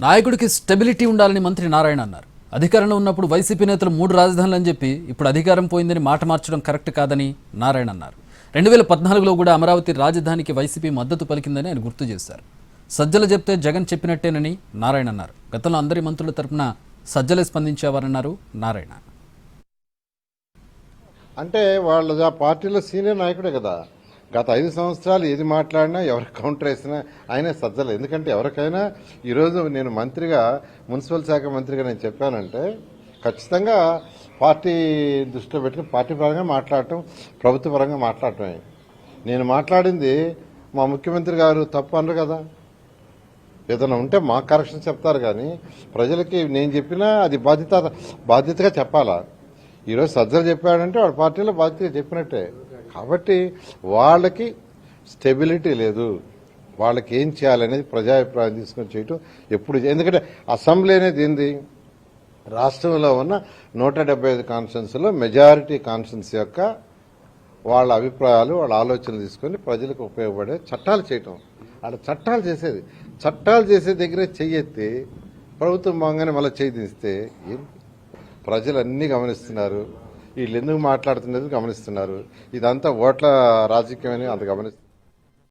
నాయకుడికి స్టెబిలిటీ ఉండాలని మంత్రి నారాయణ అన్నారు. అధికారంలో ఉన్నప్పుడు వైసీపీ నేతలు 3 రాజధానులని చెప్పి ఇప్పుడు అధికారం పోయిందని మాట మార్చడం కరెక్ట్ కాదని నారాయణ అన్నారు. 2014లో కూడా అమరావతి రాజధానికి వైసీపీ మద్దతు పలికిందని ఆయన గుర్తు చేశారు. సజ్జలు చెప్తే జగన్ చెప్పినట్టేనని నారాయణ అన్నారు. గతంలో అందరి మంత్రుల తరపున సజ్జలే స్పందించేవారన్నారు నారాయణ. అంటే వాళ్ళు ఆ పార్టీలో సీనియర్ నాయకుడే కదా. గత 5 సంవత్సరాలు ఏది మాట్లాడినా ఎవరికి కౌంటర్ వేసినా ఆయనే సజ్జలు. ఎందుకంటే ఎవరికైనా ఈరోజు నేను మంత్రిగా, మున్సిపల్ శాఖ మంత్రిగా నేను చెప్పానంటే ఖచ్చితంగా పార్టీ దృష్టిలో పెట్టుకుని పార్టీ పరంగా మాట్లాడటం, ప్రభుత్వ పరంగా మాట్లాడటమే. నేను మాట్లాడింది మా ముఖ్యమంత్రి గారు తప్పు అనరు కదా. ఏదైనా ఉంటే మా కరెక్షన్ చెప్తారు కానీ ప్రజలకి నేను చెప్పినా అది బాధ్యతగా చెప్పాలా. ఈరోజు సజ్జలు చెప్పాడంటే వాళ్ళ పార్టీలో బాధ్యతగా చెప్పినట్టే. కాబట్టి వాళ్ళకి స్టెబిలిటీ లేదు. వాళ్ళకి ఏం చేయాలనేది ప్రజాభిప్రాయం తీసుకొని చేయటం ఎప్పుడు. ఎందుకంటే అసెంబ్లీ అనేది ఏంది, రాష్ట్రంలో ఉన్న 175 కాన్స్టిట్యున్సీలో మెజారిటీ కాన్స్టిట్యున్సీ యొక్క వాళ్ళ అభిప్రాయాలు, వాళ్ళ ఆలోచనలు తీసుకొని ప్రజలకు ఉపయోగపడే చట్టాలు చేయటం. అలా చట్టాలు చేసే దగ్గరే చెయ్యెత్తి ప్రభుత్వం బాగానే మళ్ళీ చేయి తీస్తే ఏం. ప్రజలు అన్నీ గమనిస్తున్నారు. వీళ్ళు ఎందుకు మాట్లాడుతున్నది గమనిస్తున్నారు. ఇదంతా ఓట్ల రాజకీయం అని అంత గమనిస్తున్నారు.